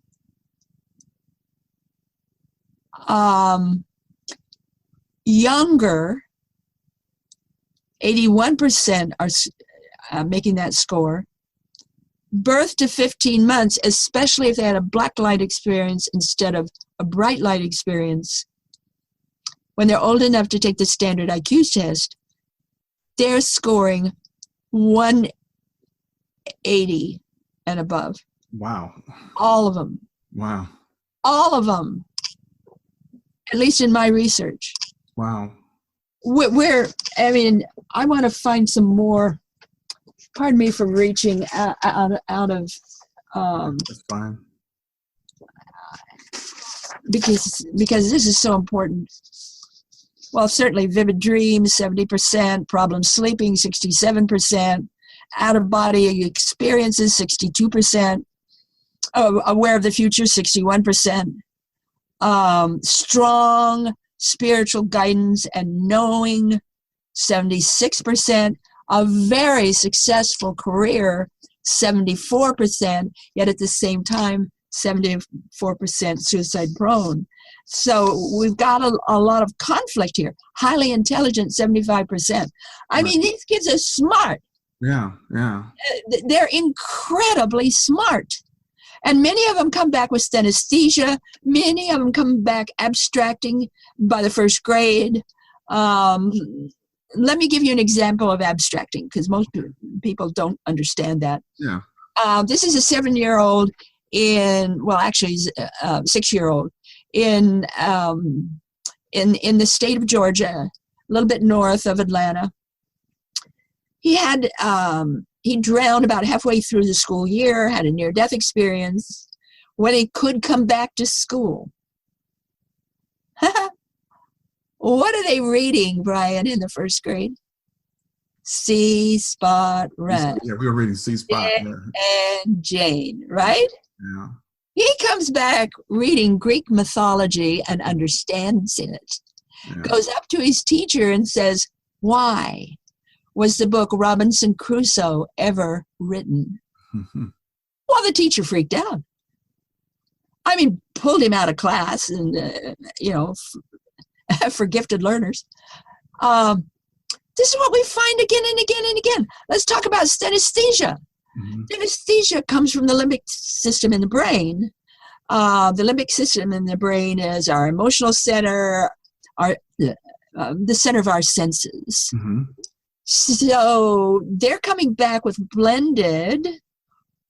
younger, 81% are making that score. Birth to 15 months, especially if they had a black light experience instead of a bright light experience, when they're old enough to take the standard IQ test, they're scoring 180 and above. Wow. All of them. Wow. All of them. At least in my research. Wow. I want to find some more. Pardon me for reaching out of. That's fine. Because this is so important. Well, certainly vivid dreams, 70%, problem sleeping, 67%, out-of-body experiences, 62%, aware of the future, 61%, strong spiritual guidance and knowing, 76%, a very successful career, 74%, yet at the same time, 74% suicide prone. So we've got a lot of conflict here. Highly intelligent, 75%. I mean, these kids are smart. Yeah, yeah. They're incredibly smart. And many of them come back with synesthesia. Many of them come back abstracting by the first grade. Let me give you an example of abstracting, because most people don't understand that. Yeah. This is a 7-year-old actually, 6-year-old in the state of Georgia, a little bit north of Atlanta. He drowned about halfway through the school year, had a near-death experience. When he could come back to school, what are they reading, Brian, in the first grade? C. Spot Red. Yeah, we were reading C. Spot. And Jane, right? Yeah. He comes back reading Greek mythology and understands it. Yeah. Goes up to his teacher and says, "Why was the book Robinson Crusoe ever written?" Well, the teacher freaked out. I mean, pulled him out of class, and for gifted learners. This is what we find again and again and again. Let's talk about synesthesia. Mm-hmm. Synesthesia comes from the limbic system in the brain. The limbic system in the brain is our emotional center, the center of our senses. Mm-hmm. So they're coming back with blended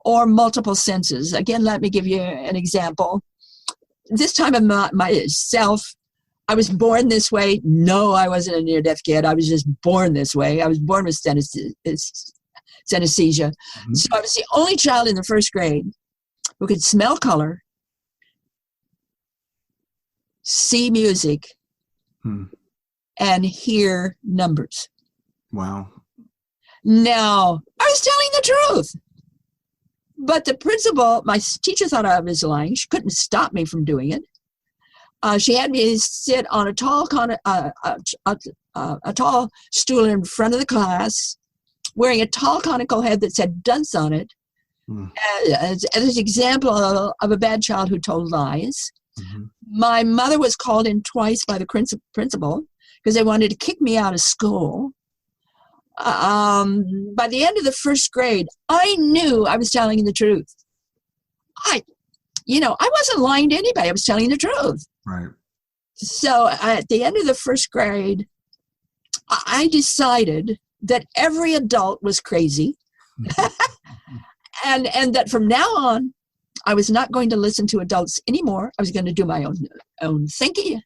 or multiple senses. Again, let me give you an example. This time of myself, I was born this way. No, I wasn't a near-death kid. I was just born this way. I was born with synesthesia. Mm-hmm. So I was the only child in the first grade who could smell color, see music, and hear numbers. Wow. Now, I was telling the truth. But the principal, my teacher thought I was lying. She couldn't stop me from doing it. She had me sit on a tall stool in front of the class, wearing a tall conical head that said dunce on it, as an example of a bad child who told lies. Mm-hmm. My mother was called in twice by the principal because they wanted to kick me out of school. By the end of the first grade, I knew I was telling the truth. I wasn't lying to anybody. I was telling the truth. Right. So at the end of the first grade, I decided that every adult was crazy, and that from now on, I was not going to listen to adults anymore. I was going to do my own thinking.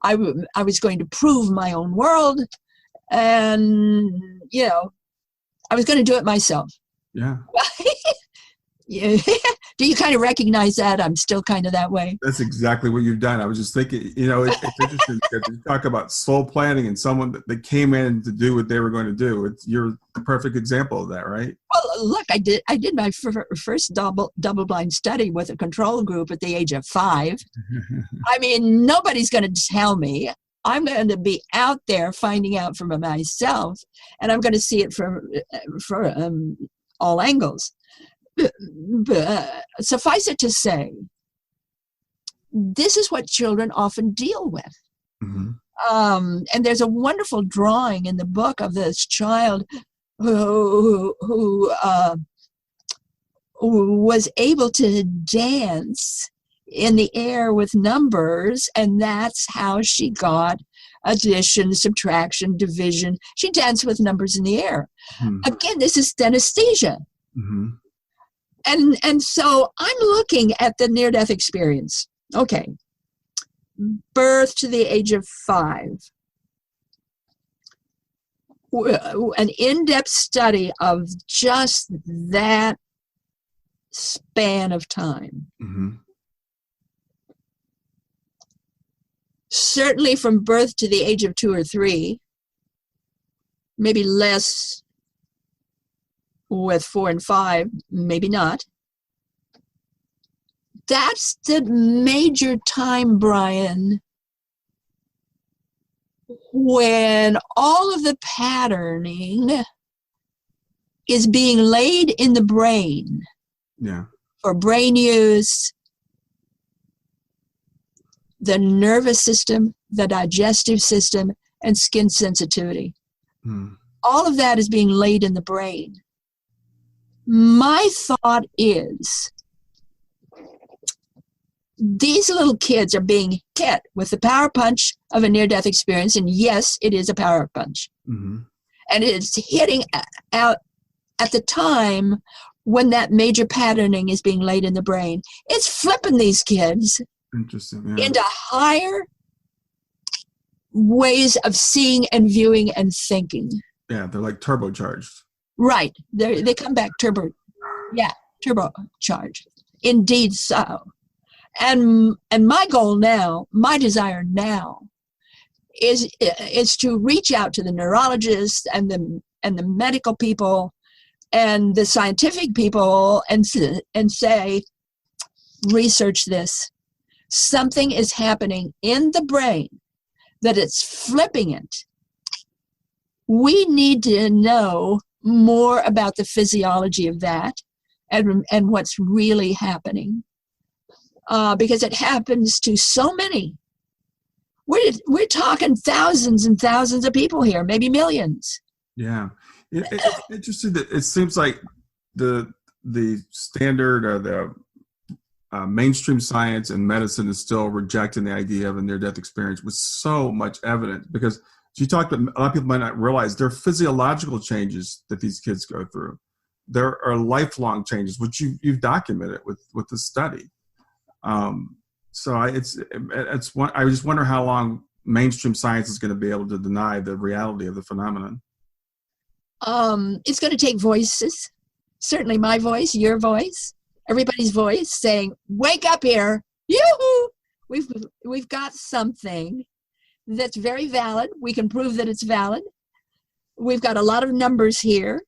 I was going to prove my own world, and I was going to do it myself. Yeah. Yeah. Do you kind of recognize that? I'm still kind of that way. That's exactly what you've done. I was just thinking, it's interesting because you talk about soul planning and someone that came in to do what they were going to do. You're the perfect example of that, right? Well, look, I did my first double-blind study with a control group at the age of 5. I mean, nobody's going to tell me. I'm going to be out there finding out for myself, and I'm going to see it from all angles. But suffice it to say, this is what children often deal with. Mm-hmm. And there's a wonderful drawing in the book of this child who was able to dance in the air with numbers, and that's how she got addition, subtraction, division. She danced with numbers in the air. Mm-hmm. Again, this is synesthesia. Mm-hmm. And so I'm looking at the near-death experience. Okay. Birth to the age of 5. An in-depth study of just that span of time. Mm-hmm. Certainly from birth to the age of 2 or 3, maybe less with 4 and 5, maybe not. That's the major time, Brian, when all of the patterning is being laid in the brain for brain use, the nervous system, the digestive system, and skin sensitivity. All of that is being laid in the brain. My thought is these little kids are being hit with the power punch of a near-death experience, and yes, it is a power punch. And it's hitting out at the time when that major patterning is being laid in the brain. It's flipping these kids into higher ways of seeing and viewing and thinking. Yeah, they're like turbocharged. Right. They come back turbocharged. Indeed so. And my goal now, my desire now, is to reach out to the neurologists and the medical people and the scientific people and say, research this. Something is happening in the brain that it's flipping it. We need to know more about the physiology of that and what's really happening. Because it happens to so many. We're talking thousands and thousands of people here, maybe millions. Yeah. It's interesting that it seems like the standard or the mainstream science and medicine is still rejecting the idea of a near-death experience with so much evidence, because you talked about, a lot of people might not realize there are physiological changes that these kids go through. There are lifelong changes, which you've documented with the study. So I just wonder how long mainstream science is going to be able to deny the reality of the phenomenon. It's going to take voices, certainly my voice, your voice, everybody's voice saying, wake up here, yoo-hoo! We've got something that's very valid. We can prove that it's valid. We've got a lot of numbers here.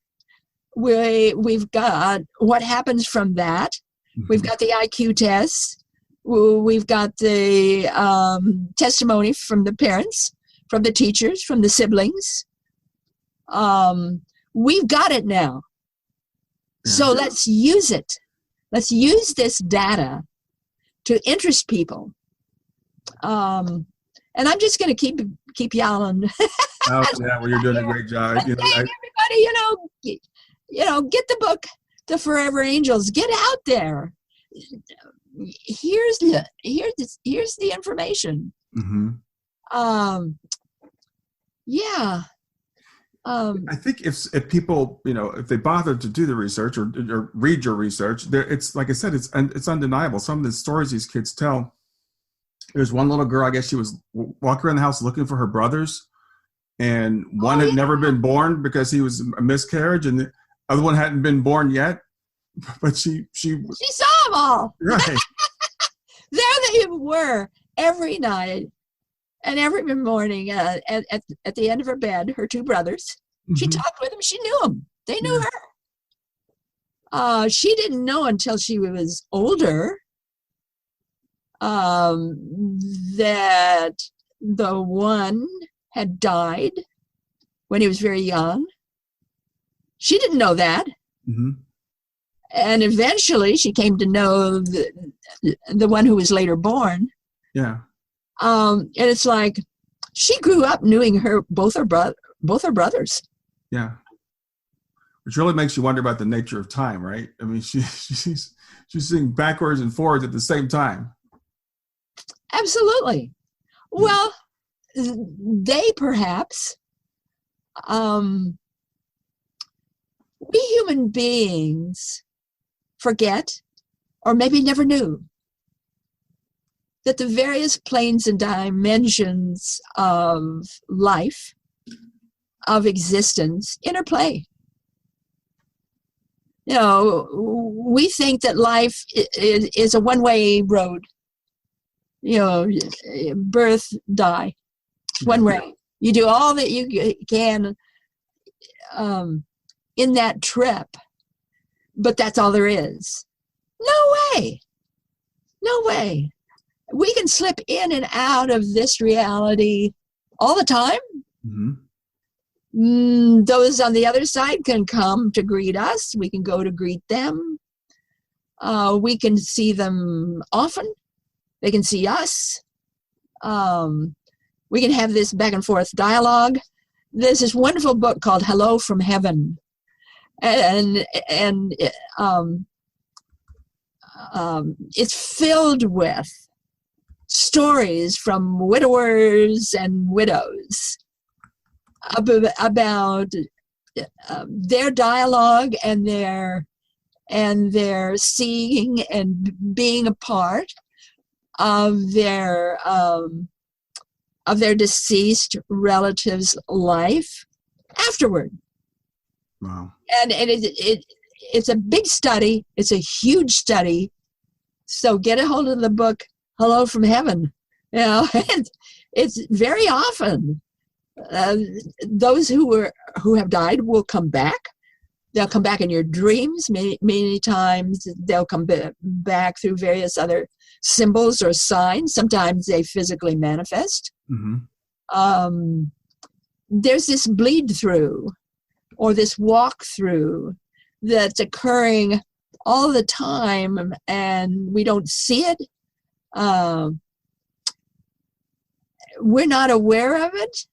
We've got what happens from that. We've got the IQ tests. We've got the testimony from the parents, from the teachers, from the siblings. We've got it now. So let's use it. Let's use this data to interest people. And I'm just going to keep yelling. Oh, yeah, well, you're doing a great job. Everybody, get the book, The Forever Angels. Get out there. Here's the information. I think if people, if they bother to do the research or read your research, it's like I said, it's undeniable. Some of the stories these kids tell. There's one little girl, I guess she was walking around the house looking for her brothers, and one had never been born because he was a miscarriage, and the other one hadn't been born yet. But she saw them all. Right. There they were every night and every morning at the end of her bed, her two brothers. She talked with them. She knew them. They knew her. She didn't know until she was older that the one had died when he was very young. She didn't know that. And eventually she came to know the one who was later born. Yeah. And it's like she grew up knowing both her brothers. Yeah. Which really makes you wonder about the nature of time, right? I mean, she's seeing backwards and forwards at the same time. Absolutely. Well, they perhaps, we human beings forget, or maybe never knew, that the various planes and dimensions of life, of existence, interplay. We think that life is a one-way road. Birth, die, one way. You do all that you can in that trip, but that's all there is. No way. We can slip in and out of this reality all the time. Those on the other side can come to greet us. We can go to greet them. We can see them often. They can see us. We can have this back and forth dialogue. There's this wonderful book called Hello from Heaven. And it's filled with stories from widowers and widows about their dialogue and their seeing and being a part of their deceased relatives' life afterward. Wow. And it's a big study. It's a huge study. So get a hold of the book, Hello from Heaven. You know, it's very often those who have died will come back. They'll come back in your dreams. Many times they'll come back through various other symbols or signs. Sometimes they physically manifest. Mm-hmm. There's this bleed through or this walk through that's occurring all the time, and we don't see it. We're not aware of it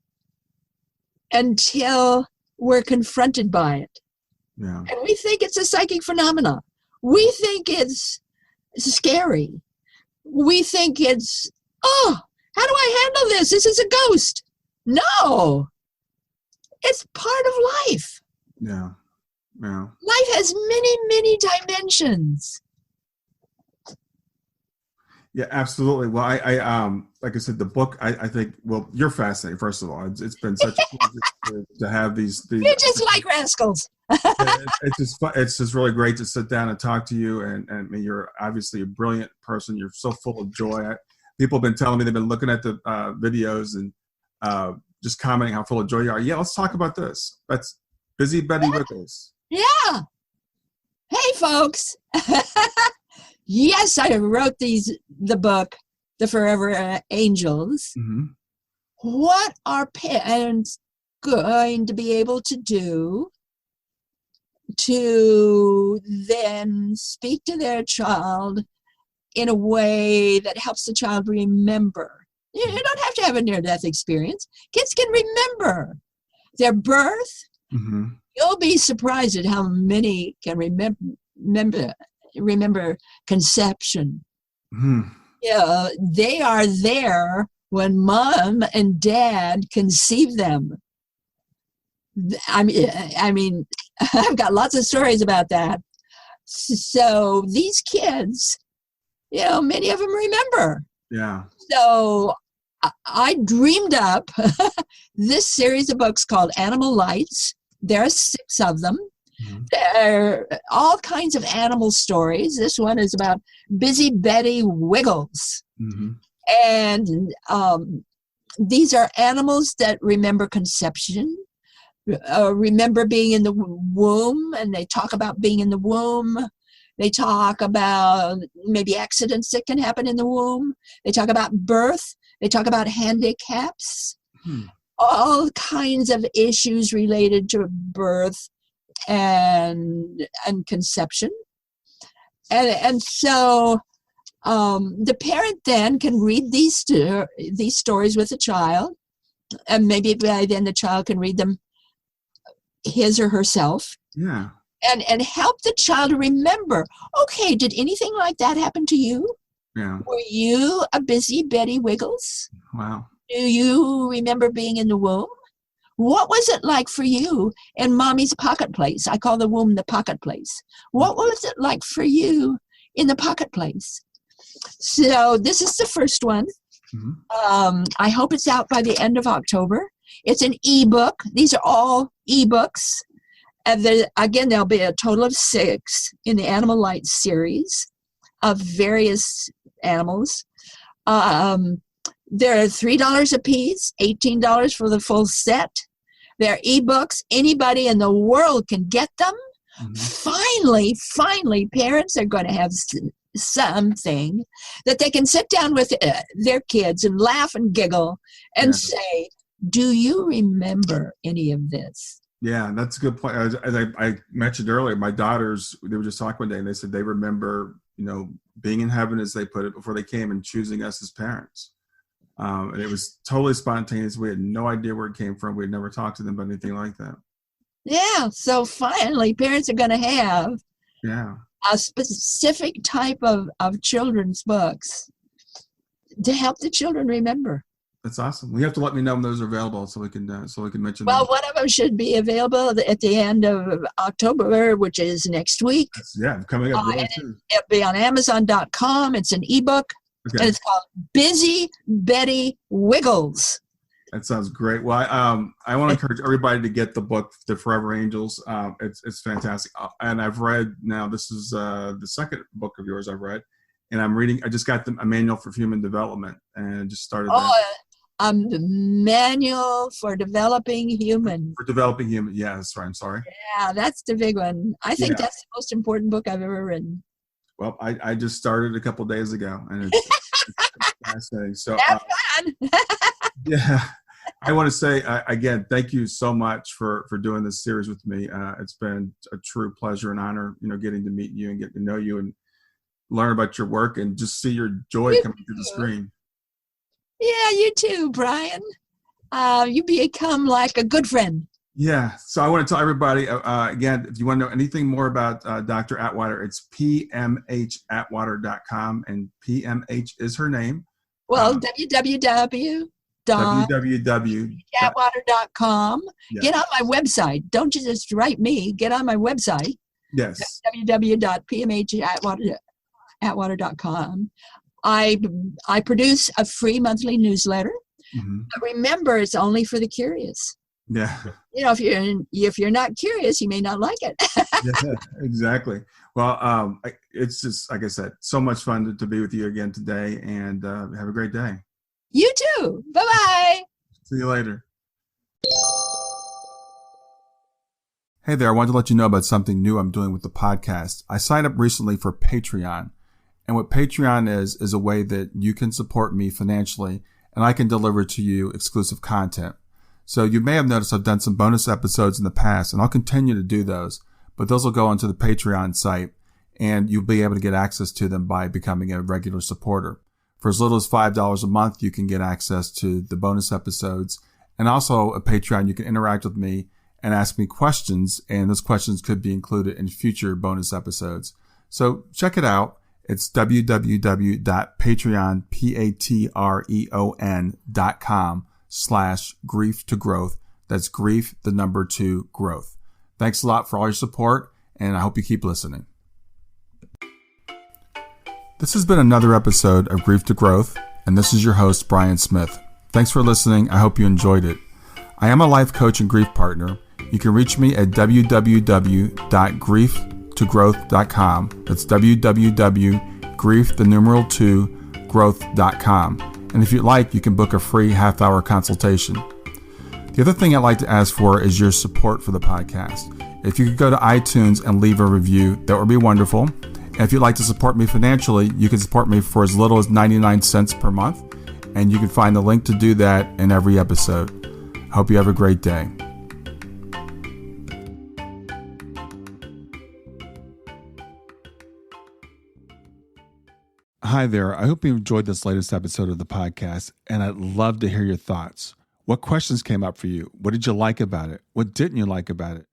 until we're confronted by it. Yeah. And we think it's a psychic phenomenon. We think it's scary. We think it's, oh, how do I handle this? This is a ghost. No, it's part of life. Yeah. Yeah. Life has many, many dimensions. Yeah, absolutely. Well, I like I said, the book, I think, well, you're fascinating, first of all. It's been such a pleasure to have these. You're just like rascals. It's just really great to sit down and talk to you. And I mean, you're obviously a brilliant person. You're so full of joy. People have been telling me they've been looking at the videos and just commenting how full of joy you are. Yeah, let's talk about this. That's Busy Betty Wiggles. Yeah. Hey, folks. Yes, I wrote the book, The Forever Angels. Mm-hmm. What are parents going to be able to do to then speak to their child in a way that helps the child remember? You don't have to have a near-death experience. Kids can remember their birth. Mm-hmm. You'll be surprised at how many can remember conception. Mm-hmm. Yeah, they are there when mom and dad conceived them. I mean, I've got lots of stories about that. So these kids, many of them remember. Yeah. So I dreamed up this series of books called Animal Lights. There are 6 of them. Mm-hmm. There are all kinds of animal stories. This one is about Busy Betty Wiggles. Mm-hmm. And these are animals that remember conception, remember being in the womb, and they talk about being in the womb. They talk about maybe accidents that can happen in the womb. They talk about birth. They talk about handicaps, all kinds of issues related to birth and conception. And so the parent then can read these stories with the child, and maybe by then the child can read them his or herself. Yeah. And help the child remember, okay, did anything like that happen to you? Yeah. Were you a Busy Betty Wiggles? Wow. Do you remember being in the womb? What was it like for you in mommy's pocket place? I call the womb the pocket place. What was it like for you in the pocket place? So this is the first one. Mm-hmm. I hope it's out by the end of October. It's an ebook. These are all ebooks. And again, there'll be a total of 6 in the Animal Lights series of various animals. They're $3 a piece, $18 for the full set. They're ebooks. Anybody in the world can get them. Mm-hmm. Finally, parents are going to have something that they can sit down with their kids and laugh and giggle and say, Do you remember any of this? Yeah, that's a good point. As I mentioned earlier, my daughters, they were just talking one day and they said they remember, being in heaven, as they put it, before they came and choosing us as parents. And it was totally spontaneous. We had no idea where it came from. We had never talked to them about anything like that. Yeah, so finally parents are going to have a specific type of children's books to help the children remember. That's awesome. We have to let me know when those are available so we can mention Well, them. one of them should be available at the end of October, which is next week. Coming up really soon. It'll be on Amazon.com. It's an ebook, and it's called Busy Betty Wiggles. That sounds great. Well, I want to encourage everybody to get the book, The Forever Angels. It's fantastic. And I've read, now this is the second book of yours I've read. And I'm reading, I just got a manual for human development and just started that. The manual for developing human. For developing human, yeah, that's right. I'm sorry. Yeah, that's the big one. I think that's the most important book I've ever written. Well, I just started a couple days ago, and it's fascinating. So, have fun. Yeah, I want to say again, thank you so much for doing this series with me. It's been a true pleasure and honor, getting to meet you and get to know you and learn about your work and just see your joy coming through the screen. Yeah, you too, Brian. You become like a good friend. Yeah. So I want to tell everybody, again, if you want to know anything more about Dr. Atwater, it's pmhatwater.com, and P.M.H is her name. Well, www.atwater.com. Yes. Get on my website. Don't you just write me. Get on my website. Yes. www.pmhatwater.com. I produce a free monthly newsletter. Mm-hmm. But remember, it's only for the curious. Yeah. If you're not curious, you may not like it. Yeah, exactly. Well, it's just, like I said, so much fun to be with you again today, and have a great day. You too. Bye-bye. See you later. Hey there, I wanted to let you know about something new I'm doing with the podcast. I signed up recently for Patreon. And what Patreon is a way that you can support me financially, and I can deliver to you exclusive content. So you may have noticed I've done some bonus episodes in the past, and I'll continue to do those, but those will go onto the Patreon site, and you'll be able to get access to them by becoming a regular supporter. For as little as $5 a month, you can get access to the bonus episodes, and also at Patreon, you can interact with me and ask me questions, and those questions could be included in future bonus episodes. So check it out. It's www.patreon.com/grief2growth. That's grief, 2 growth. Thanks a lot for all your support, and I hope you keep listening. This has been another episode of Grief to Growth, and this is your host, Brian Smith. Thanks for listening. I hope you enjoyed it. I am a life coach and grief partner. You can reach me at www.growth.com. That's www.grief2growth.com. And if you'd like, you can book a free half-hour consultation. The other thing I'd like to ask for is your support for the podcast. If you could go to iTunes and leave a review, that would be wonderful. And if you'd like to support me financially, you can support me for as little as 99 cents per month. And you can find the link to do that in every episode. Hope you have a great day. Hi there. I hope you enjoyed this latest episode of the podcast, and I'd love to hear your thoughts. What questions came up for you? What did you like about it? What didn't you like about it?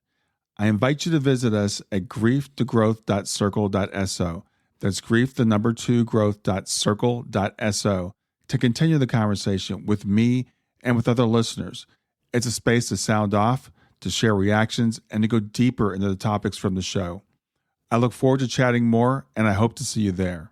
I invite you to visit us at grief2growth.circle.so. That's grief, 2 growth.circle.so to continue the conversation with me and with other listeners. It's a space to sound off, to share reactions, and to go deeper into the topics from the show. I look forward to chatting more, and I hope to see you there.